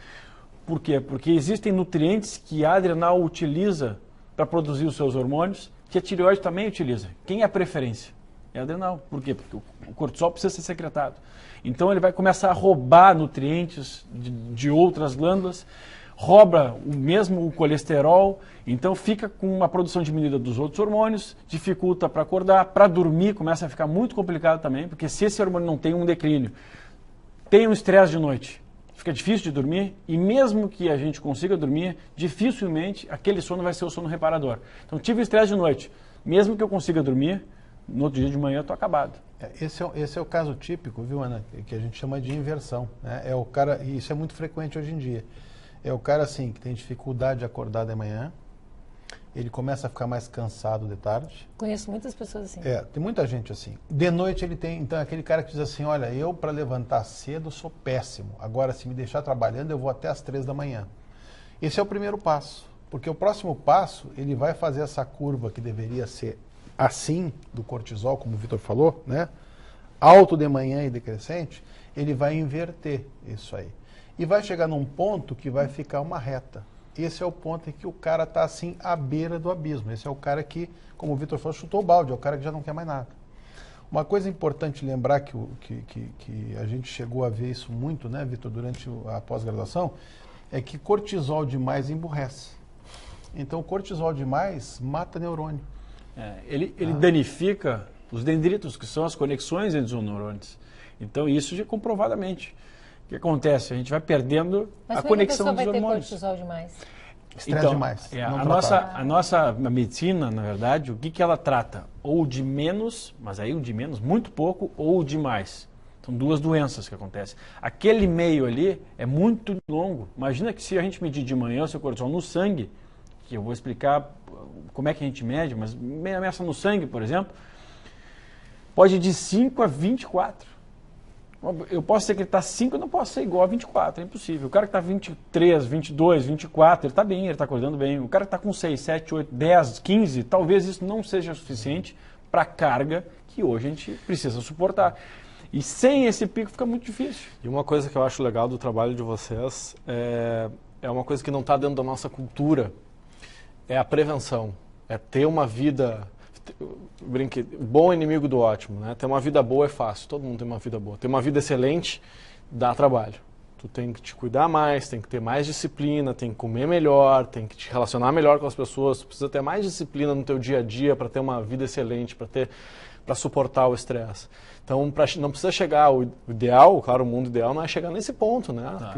Por quê? Porque existem nutrientes que a adrenal utiliza para produzir os seus hormônios, que a tireoide também utiliza. Quem é a preferência? É a adrenal. Por quê? Porque o cortisol precisa ser secretado. Então ele vai começar a roubar nutrientes de outras glândulas, rouba o colesterol, então fica com uma produção diminuída dos outros hormônios, dificulta para acordar, para dormir começa a ficar muito complicado também, porque se esse hormônio não tem um declínio, tem um estresse de noite, fica difícil de dormir, e mesmo que a gente consiga dormir, dificilmente aquele sono vai ser o sono reparador. Então tive estresse de noite, mesmo que eu consiga dormir, no outro dia de manhã eu estou acabado. Esse é o caso típico, viu, Ana, que a gente chama de inversão. Né? É o cara, e isso é muito frequente hoje em dia. É o cara assim que tem dificuldade de acordar de manhã, ele começa a ficar mais cansado de tarde. Conheço muitas pessoas assim. Tem muita gente assim. De noite ele tem, então, aquele cara que diz assim, olha, eu para levantar cedo sou péssimo. Agora, se me deixar trabalhando, eu vou até às 3 da manhã. Esse é o primeiro passo, porque o próximo passo, ele vai fazer essa curva que deveria ser assim, do cortisol, como o Vitor falou, né? Alto de manhã e decrescente, ele vai inverter isso aí. E vai chegar num ponto que vai ficar uma reta. Esse é o ponto em que o cara está assim à beira do abismo. Esse é o cara que, como o Vitor falou, chutou o balde, é o cara que já não quer mais nada. Uma coisa importante lembrar que a gente chegou a ver isso muito, né, Vitor, durante a pós-graduação, é que cortisol demais emburrece. Então, o cortisol demais mata neurônio. Ele danifica os dendritos, que são as conexões entre os neurônios. Então, isso já comprovadamente. O que acontece? A gente vai perdendo a conexão dos hormônios. Mas como é que a pessoa vai ter cortisol demais? Estresse demais. A nossa medicina, na verdade, o que ela trata? Ou de menos, mas aí o de menos, muito pouco, ou de mais. São duas doenças que acontecem. Aquele meio ali é muito longo. Imagina que se a gente medir de manhã o seu cortisol no sangue, que eu vou explicar como é que a gente mede, mas meça no sangue, por exemplo, pode ir de 5 a 24. Eu posso secretar 5, eu não posso ser igual a 24, é impossível. O cara que está 23, 22, 24, ele está bem, ele está acordando bem. O cara que está com 6, 7, 8, 10, 15, talvez isso não seja suficiente para a carga que hoje a gente precisa suportar. E sem esse pico fica muito difícil. E uma coisa que eu acho legal do trabalho de vocês é uma coisa que não está dentro da nossa cultura, é a prevenção. É ter uma vida... Bom é inimigo do ótimo, né? Ter uma vida boa é fácil, todo mundo tem uma vida boa. Ter uma vida excelente dá trabalho. Tu tem que te cuidar mais, tem que ter mais disciplina, tem que comer melhor, tem que te relacionar melhor com as pessoas. Tu precisa ter mais disciplina no teu dia a dia para ter uma vida excelente, para suportar o estresse. Então, não precisa chegar, o ideal, claro, o mundo ideal não é chegar nesse ponto, né?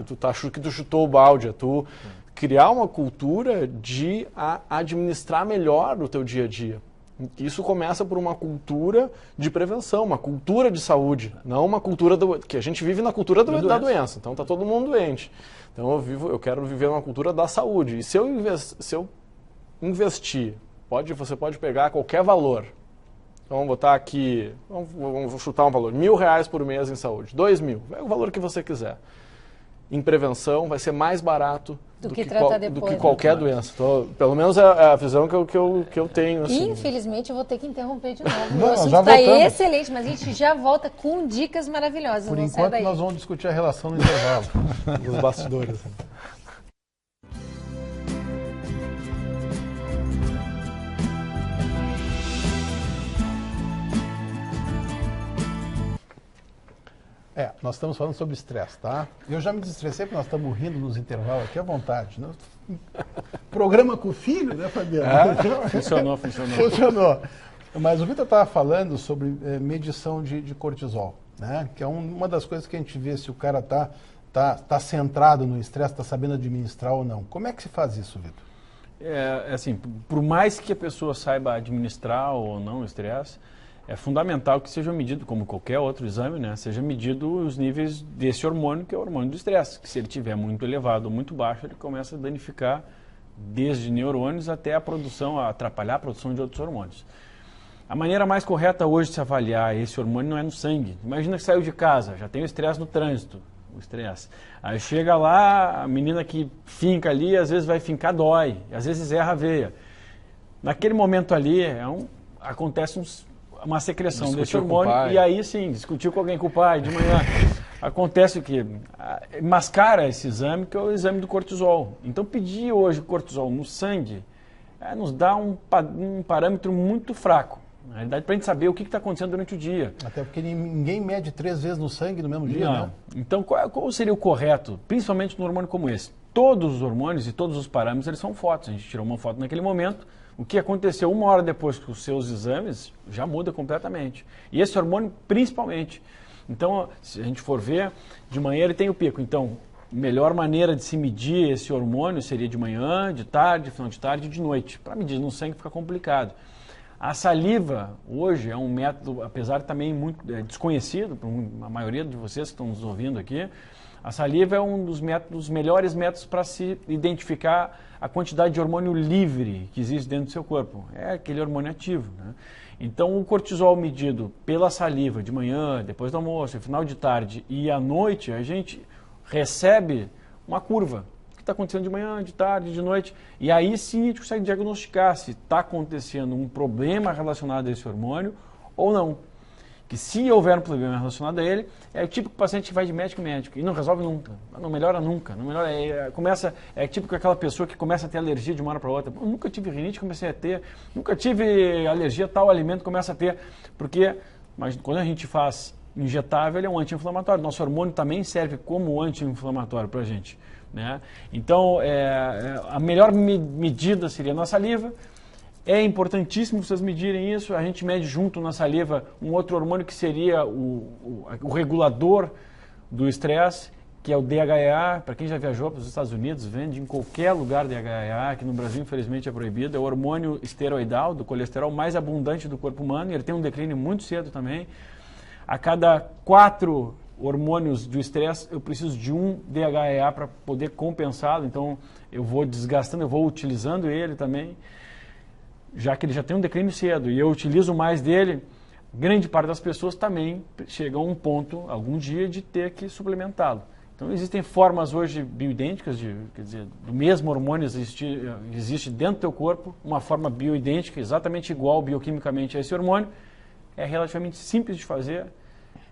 Que tu chutou o balde, é tu criar uma cultura de administrar melhor o teu dia a dia. Isso começa por uma cultura de prevenção, uma cultura de saúde, não uma cultura que a gente vive na cultura da doença. Então está todo mundo doente. Então eu quero viver numa cultura da saúde. E se eu investir, você pode pegar qualquer valor. Então vamos botar aqui, vamos chutar um valor, R$1.000 por mês em saúde, 2.000, é o valor que você quiser. Em prevenção vai ser mais barato do que qualquer doença. Então, pelo menos é a visão que eu tenho. Assim. Infelizmente eu vou ter que interromper de novo. O assunto está excelente, mas a gente já volta com dicas maravilhosas. Por enquanto nós vamos discutir a relação no intervalo. Os bastidores. Nós estamos falando sobre estresse, tá? Eu já me desestressei porque nós estamos rindo nos intervalos aqui à vontade. Né? Programa com o filho, né, Fabiano? Funcionou. Mas o Vitor estava falando sobre medição de cortisol, né? Que é uma das coisas que a gente vê se o cara tá centrado no estresse, está sabendo administrar ou não. Como é que se faz isso, Vitor? Assim, por mais que a pessoa saiba administrar ou não o estresse, é fundamental que seja medido, como qualquer outro exame, né, seja medido os níveis desse hormônio, que é o hormônio do estresse, que se ele estiver muito elevado ou muito baixo, ele começa a danificar desde neurônios até a produção, a atrapalhar a produção de outros hormônios. A maneira mais correta hoje de se avaliar esse hormônio não é no sangue. Imagina que saiu de casa, já tem o estresse no trânsito, o estresse. Aí chega lá, a menina que finca ali, às vezes vai fincar, dói, às vezes erra a veia. Naquele momento ali, acontece uma secreção desse hormônio, e aí sim, discutiu com alguém, com o pai, de manhã. Acontece o quê? Mascara esse exame, que é o exame do cortisol. Então, pedir hoje cortisol no sangue nos dá um parâmetro muito fraco. Na realidade, para a gente saber o que está acontecendo durante o dia. Até porque ninguém mede 3 vezes no sangue no mesmo dia, né? Então, qual seria o correto, principalmente num hormônio como esse? Todos os hormônios e todos os parâmetros, eles são fotos. A gente tirou uma foto naquele momento. O que aconteceu 1 hora depois com os seus exames já muda completamente. E esse hormônio, principalmente. Então, se a gente for ver, de manhã ele tem o pico. Então, a melhor maneira de se medir esse hormônio seria de manhã, de tarde, final de tarde e de noite. Para medir no sangue fica complicado. A saliva, hoje, é um método, apesar de também muito desconhecido por a maioria de vocês que estão nos ouvindo aqui, a saliva é um dos melhores métodos para se identificar a quantidade de hormônio livre que existe dentro do seu corpo. É aquele hormônio ativo, né? Então, o cortisol medido pela saliva de manhã, depois do almoço, final de tarde e à noite, a gente recebe uma curva. Está acontecendo de manhã, de tarde, de noite, e aí sim a gente consegue diagnosticar se está acontecendo um problema relacionado a esse hormônio ou não. Que se houver um problema relacionado a ele, é o típico paciente que vai de médico em médico e não resolve nunca, não melhora nunca, não melhora, é típico aquela pessoa que começa a ter alergia de uma hora para outra. Eu nunca tive rinite, comecei a ter, nunca tive alergia a tal alimento, começa a ter, porque mas quando a gente faz injetável, ele é um anti-inflamatório. Nosso hormônio também serve como anti-inflamatório para a gente. Né? Então, a melhor medida seria na saliva. É importantíssimo vocês medirem isso. A gente mede junto na saliva um outro hormônio que seria o regulador do estresse, que é o DHEA. Para quem já viajou para os Estados Unidos, vende em qualquer lugar DHEA, que no Brasil infelizmente é proibido. É o hormônio esteroidal do colesterol mais abundante do corpo humano, e ele tem um declínio muito cedo também. A cada 4 hormônios do estresse, eu preciso de um DHEA para poder compensá-lo, então eu vou desgastando, eu vou utilizando ele também, já que ele já tem um declínio cedo e eu utilizo mais dele, grande parte das pessoas também chegam a um ponto, algum dia, de ter que suplementá-lo. Então existem formas hoje bioidênticas, quer dizer, do mesmo hormônio existe dentro do teu corpo, uma forma bioidêntica, exatamente igual bioquimicamente a esse hormônio, é relativamente simples de fazer.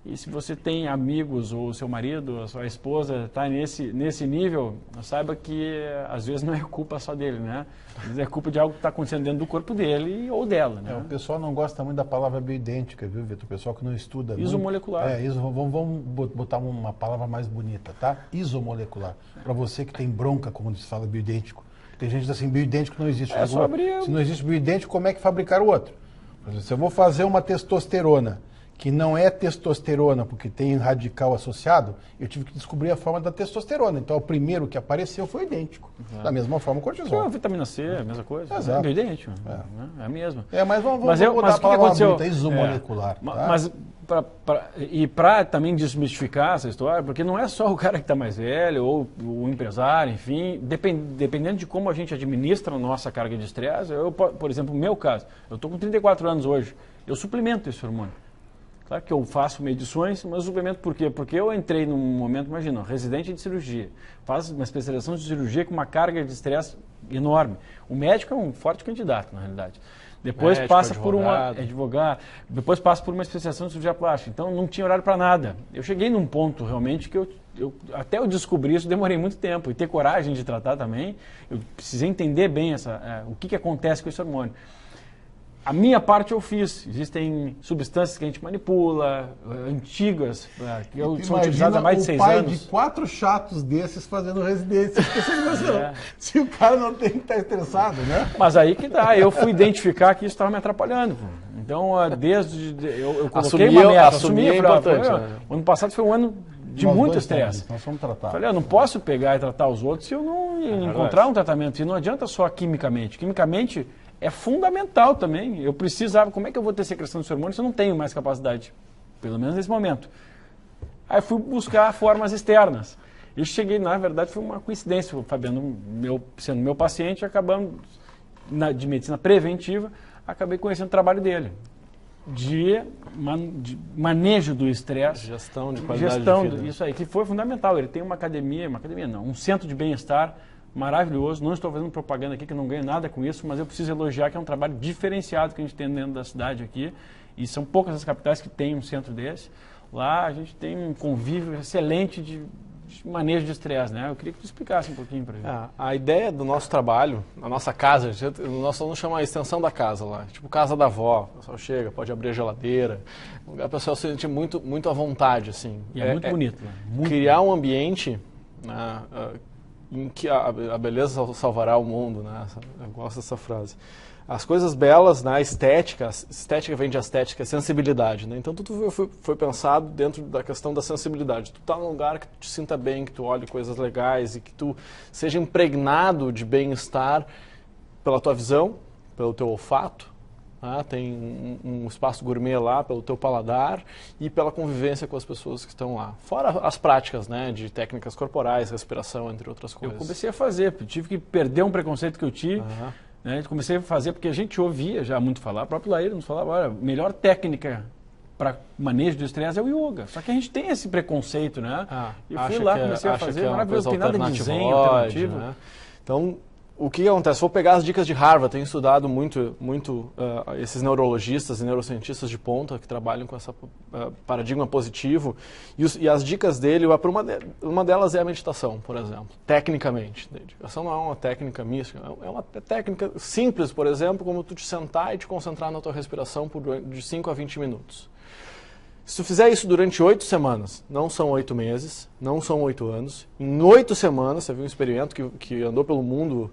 E se você tem amigos, ou seu marido, a sua esposa está nesse nível, saiba que às vezes não é culpa só dele, né? Às vezes é culpa de algo que está acontecendo dentro do corpo dele ou dela, né? O pessoal não gosta muito da palavra bioidêntica, viu, Vitor? O pessoal que não estuda... Isomolecular. Vamos botar uma palavra mais bonita, tá? Isomolecular. Para você que tem bronca quando se fala bioidêntico. Tem gente que diz assim, bioidêntico não existe. Se não existe bioidêntico, como é que fabricar o outro? Por exemplo, se eu vou fazer uma testosterona, que não é testosterona, porque tem radical associado, eu tive que descobrir a forma da testosterona. Então, o primeiro que apareceu foi idêntico. Da mesma forma o cortisol. A vitamina C, a mesma coisa. Exato. É idêntico. É a mesma. Mas vamos botar a palavra bonita, isomolecular. Tá? Para também desmistificar essa história, porque não é só o cara que está mais velho, ou o empresário, enfim, dependendo de como a gente administra a nossa carga de estresse, por exemplo, no meu caso, eu estou com 34 anos hoje, eu suplemento esse hormônio. Claro que eu faço medições, mas suplemento por quê? Porque eu entrei num momento, imagina, residente de cirurgia, faz uma especialização de cirurgia com uma carga de estresse enorme. O médico é um forte candidato, na realidade. Depois passa por depois passa por uma especialização de cirurgia plástica. Então não tinha horário para nada. Eu cheguei num ponto realmente que até eu descobrir isso demorei muito tempo e ter coragem de tratar também. Eu precisei entender bem o que acontece com esse hormônio. A minha parte eu fiz. Existem substâncias que a gente manipula, antigas, que são utilizadas há mais de 6 anos. O pai de 4 chatos desses fazendo residência. Se o cara não tem que estar estressado, né? Mas aí que dá. Eu fui identificar que isso estava me atrapalhando. Então, eu coloquei uma meta. Assumi é importante. O ano passado foi um ano de muito estresse. Nós vamos tratar. Falei, eu não posso pegar e tratar os outros se eu não encontrar um tratamento. E não adianta só quimicamente. Quimicamente é fundamental também. Eu precisava, como é que eu vou ter secreção de hormônio se eu não tenho mais capacidade? Pelo menos nesse momento. Aí fui buscar formas externas. E cheguei, na verdade, foi uma coincidência. O Fabiano, sendo meu paciente, acabamos, de medicina preventiva, acabei conhecendo o trabalho dele. De manejo do estresse. Gestão de qualidade de vida. Isso aí, que foi fundamental. Ele tem uma academia não, um centro de bem-estar maravilhoso. Não estou fazendo propaganda aqui, que não ganho nada com isso, mas eu preciso elogiar que é um trabalho diferenciado que a gente tem dentro da cidade aqui. E são poucas as capitais que têm um centro desse. Lá a gente tem um convívio excelente de manejo de estresse, né? Eu queria que tu explicasse um pouquinho para gente. A ideia do nosso trabalho, a nossa casa, nós vamos chamar a extensão da casa lá, tipo casa da avó. O pessoal chega, pode abrir a geladeira, um lugar para o pessoal se sentir muito, muito à vontade, assim. E é muito bonito, né? Muito criar um ambiente, né, em que a beleza salvará o mundo, né? Eu gosto dessa frase. As coisas belas, né, estética vem de estética, sensibilidade, né? Então tudo foi pensado dentro da questão da sensibilidade. Tu tá num lugar que tu te sinta bem, que tu olhe coisas legais e que tu seja impregnado de bem-estar pela tua visão, pelo teu olfato, né? Tem um espaço gourmet lá pelo teu paladar e pela convivência com as pessoas que estão lá. Fora as práticas, né, de técnicas corporais, respiração, entre outras coisas. Eu comecei a fazer, tive que perder um preconceito que eu tive. Né? Comecei a fazer porque a gente ouvia já muito falar, o próprio Laíra nos falava, olha, a melhor técnica para manejo do estresse é o yoga. Só que a gente tem esse preconceito, né? E fui lá, comecei a fazer, maravilhoso, não tem nada de zen, alternativo. Né? Então, o que acontece? Vou pegar as dicas de Harvard, tenho estudado muito esses neurologistas e neurocientistas de ponta que trabalham com esse paradigma positivo, e as dicas dele, uma delas é a meditação, por exemplo, tecnicamente. A meditação não é uma técnica mística, é uma técnica simples, por exemplo, como tu te sentar e te concentrar na tua respiração de 5 a 20 minutos. Se tu fizer isso durante 8 semanas, não são 8 meses, não são 8 anos, em 8 semanas, você viu um experimento que andou pelo mundo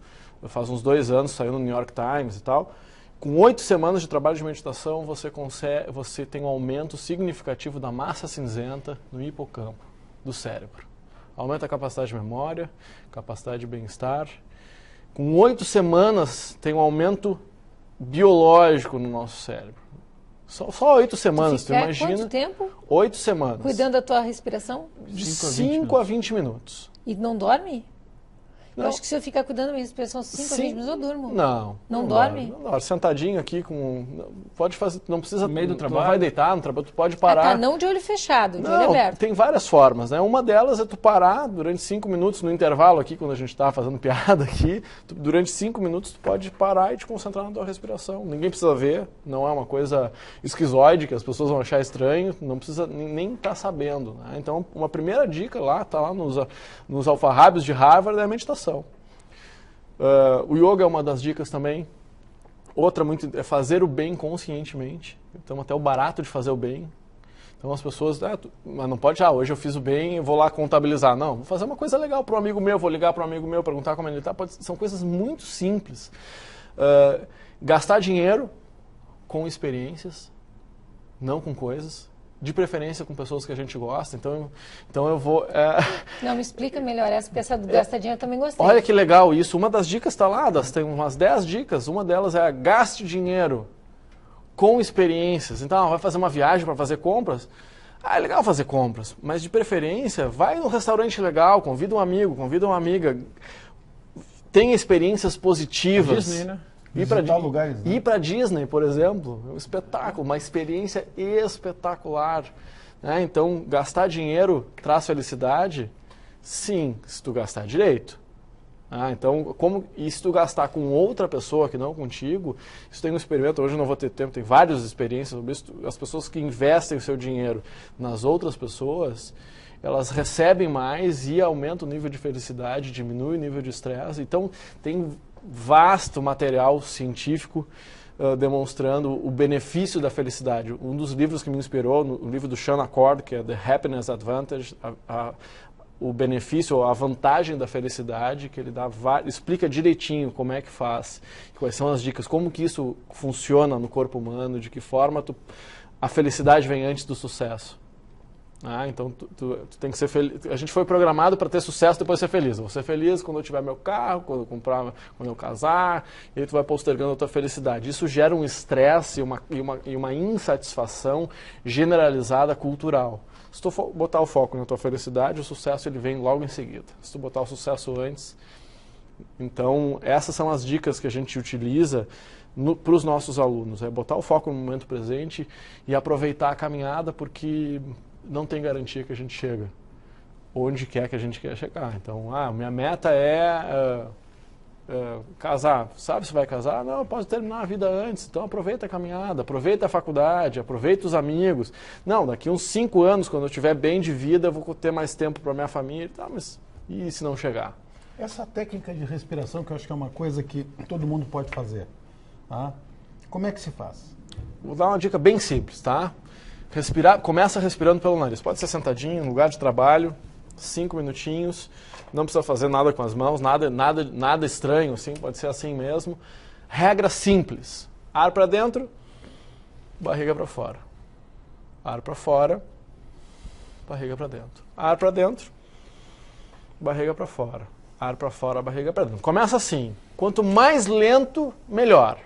faz uns 2 anos, saiu no New York Times e tal, com 8 semanas de trabalho de meditação, você tem um aumento significativo da massa cinzenta no hipocampo do cérebro. Aumenta a capacidade de memória, capacidade de bem-estar. Com 8 semanas, tem um aumento biológico no nosso cérebro. Só 8 semanas, tu imagina? Quanto tempo? 8 semanas. Cuidando da tua respiração? De 5 a 20 minutos. E não dorme? Não. Eu acho que se eu ficar cuidando da minha respiração 5 a 20 minutos, eu durmo. Não dorme? Não, sentadinho aqui, pode fazer, não precisa... No meio do trabalho? Não vai deitar no trabalho, tu pode parar. Não de olho fechado, de olho aberto. Tem várias formas, né? Uma delas é tu parar durante 5 minutos no intervalo aqui, quando a gente está fazendo piada aqui, durante 5 minutos tu pode parar e te concentrar na tua respiração. Ninguém precisa ver, não é uma coisa esquizoide que as pessoas vão achar estranho, não precisa nem estar sabendo, né? Então, uma primeira dica lá, tá lá nos alfarrábios de Harvard, é a meditação. O yoga é uma das dicas também. Outra é fazer o bem conscientemente. Então, até o barato de fazer o bem. Então, as pessoas, mas não pode, hoje eu fiz o bem, eu vou lá contabilizar. Não, vou fazer uma coisa legal para um amigo meu, vou ligar para um amigo meu, perguntar como ele está. São coisas muito simples. Gastar dinheiro com experiências, não com coisas. De preferência com pessoas que a gente gosta, então eu vou... Não, me explica melhor essa, porque essa do gastar dinheiro eu também gostei. Olha que legal isso, uma das dicas está lá, tem umas 10 dicas, uma delas é gaste dinheiro com experiências. Então, vai fazer uma viagem para fazer compras? É legal fazer compras, mas de preferência, vai num restaurante legal, convida um amigo, convida uma amiga, tenha experiências positivas. Disney, né? Ir para Disney, por exemplo, é um espetáculo, uma experiência espetacular. Né? Então, gastar dinheiro traz felicidade? Sim, se tu gastar direito. Então, e se tu gastar com outra pessoa que não contigo, isso tem um experimento, hoje eu não vou ter tempo, tem várias experiências sobre isso. As pessoas que investem o seu dinheiro nas outras pessoas, elas recebem mais e aumenta o nível de felicidade, diminui o nível de estresse. Então, tem vasto material científico demonstrando o benefício da felicidade. Um dos livros que me inspirou, o livro do Sean Accord, que é The Happiness Advantage, o benefício, a vantagem da felicidade, que ele explica direitinho como é que faz, quais são as dicas, como que isso funciona no corpo humano, de que forma a felicidade vem antes do sucesso. Então, tu tem que ser feliz. A gente foi programado para ter sucesso depois de ser feliz. Eu vou ser feliz quando eu tiver meu carro, quando eu comprar, quando eu casar, e aí tu vai postergando a tua felicidade. Isso gera um estresse e uma insatisfação generalizada cultural. Se tu botar o foco na tua felicidade, o sucesso ele vem logo em seguida. Se tu botar o sucesso antes... Então, essas são as dicas que a gente utiliza para os nossos alunos. É botar o foco no momento presente e aproveitar a caminhada, porque não tem garantia que a gente chega onde quer que a gente quer chegar. Então, minha meta é casar. Sabe se vai casar? Não, eu posso terminar a vida antes. Então, aproveita a caminhada, aproveita a faculdade, aproveita os amigos. Não, daqui uns 5 anos, quando eu estiver bem de vida, eu vou ter mais tempo para minha família. Tá, mas e se não chegar? Essa técnica de respiração, que eu acho que é uma coisa que todo mundo pode fazer, tá? Como é que se faz? Vou dar uma dica bem simples, tá? Começa respirando pelo nariz. Pode ser sentadinho, no lugar de trabalho, 5 minutinhos. Não precisa fazer nada com as mãos, nada estranho, assim, pode ser assim mesmo. Regra simples. Ar para dentro, barriga para fora. Ar para fora, barriga para dentro. Ar para dentro, barriga para fora. Ar para fora, barriga para dentro. Começa assim. Quanto mais lento, melhor.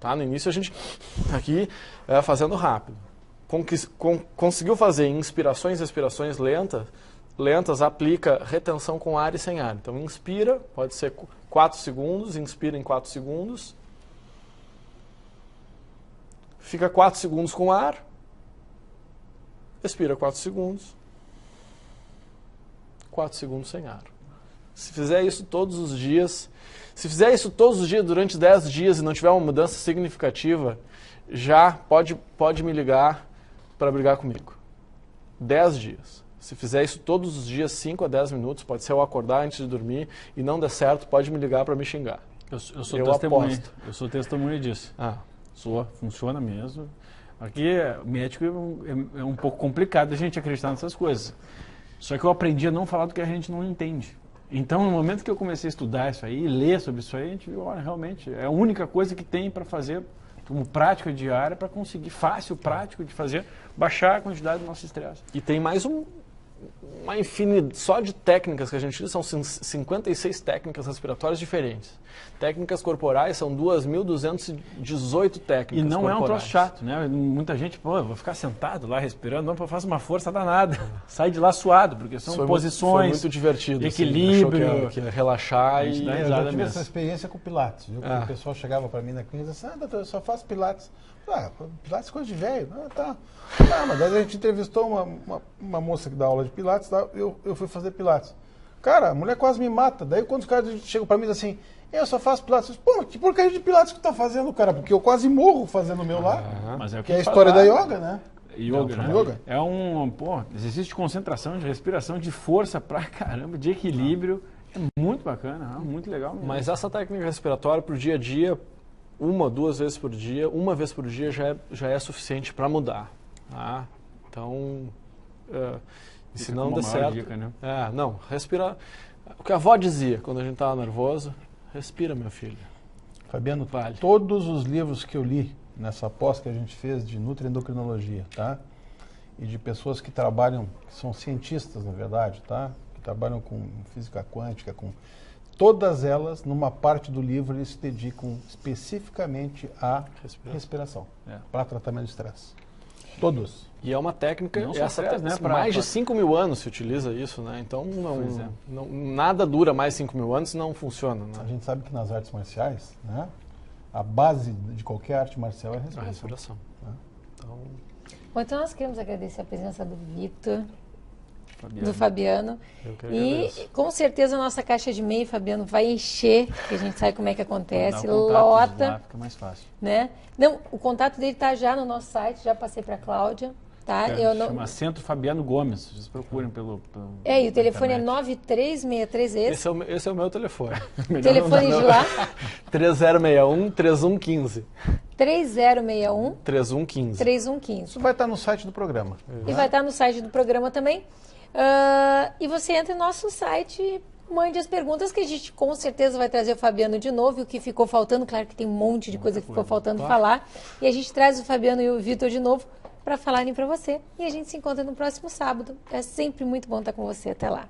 Tá? No início a gente aqui fazendo rápido. Conseguiu fazer inspirações e expirações lentas, aplica retenção com ar e sem ar. Então inspira, pode ser 4 segundos, inspira em 4 segundos. Fica 4 segundos com ar. Expira 4 segundos. 4 segundos sem ar. Se fizer isso todos os dias, durante 10 dias e não tiver uma mudança significativa, já pode me ligar para brigar comigo. 10 dias. Se fizer isso todos os dias, 5 a 10 minutos, pode ser eu acordar antes de dormir e não der certo, pode me ligar para me xingar. Eu sou testemunha disso. Funciona mesmo. Aqui, médico é um pouco complicado a gente acreditar nessas coisas. Só que eu aprendi a não falar do que a gente não entende. Então, no momento que eu comecei a estudar isso aí, ler sobre isso aí, a gente viu, olha, realmente, é a única coisa que tem para fazer como prática diária para conseguir, prático de fazer, baixar a quantidade do nosso estresse. E tem mais uma infinidade só de técnicas que a gente usa, são 56 técnicas respiratórias diferentes. Técnicas corporais são 2.218 técnicas. E não corporais. É um troço chato, né? Muita gente, eu vou ficar sentado lá respirando, não, eu faço uma força danada. Sai de lá suado, porque são posições. Foi muito divertido. Equilíbrio. Assim, que ia relaxar e eu já tive essa experiência com Pilates. Viu? O pessoal chegava para mim na clínica e disse, doutor, eu só faço Pilates. Pilates é coisa de velho. Mas daí a gente entrevistou uma moça que dá aula de Pilates, eu fui fazer Pilates. Cara, a mulher quase me mata. Daí quando os caras chegam para mim e dizem assim, eu só faço Pilates. Pô, que porcaria de Pilates que tu tá fazendo, cara? Porque eu quase morro fazendo o meu lá. Mas é o que é a história da yoga, né? Yoga, né? É um exercício de concentração, de respiração, de força pra caramba, de equilíbrio. É muito bacana, muito legal mesmo. Mas essa técnica respiratória pro dia a dia, 1, 2 vezes por dia, uma vez por dia já é suficiente para mudar. Tá? Então, se não der certo... Dica, né? Respirar. O que a avó dizia quando a gente estava nervoso, respira, meu filho. Fabiano, todos os livros que eu li nessa pós que a gente fez de nutriendocrinologia, tá? E de pessoas que trabalham, que são cientistas, na verdade, tá? Que trabalham com física quântica, todas elas, numa parte do livro, eles se dedicam especificamente à respiração para tratamento de estresse. Todos. E é uma técnica, mais de 5 mil anos se utiliza isso, né? Então, nada dura mais 5 mil anos e não funciona. Né? A gente sabe que nas artes marciais, né, a base de qualquer arte marcial é a respiração. Né? Então, nós queremos agradecer a presença do Victor, do Fabiano. E com certeza a nossa caixa de e-mail, Fabiano, vai encher, que a gente sabe como é que acontece, lota. Lá, fica mais fácil. Né? Não, o contato dele está já no nosso site, já passei para a Cláudia. Tá? Chama Centro Fabiano Gomes, vocês procurem pelo e o telefone é 9363 esse é o meu telefone. O telefone de lá? 3061-3115. 3061-3115. 3115. Isso vai estar no site do programa. E vai estar no site do programa também. E você entra no nosso site, mande as perguntas que a gente com certeza vai trazer o Fabiano de novo. E o que ficou faltando, claro que tem um monte de coisa que ficou faltando falar. E a gente traz o Fabiano e o Victor de novo para falarem para você. E a gente se encontra no próximo sábado. É sempre muito bom estar com você. Até lá.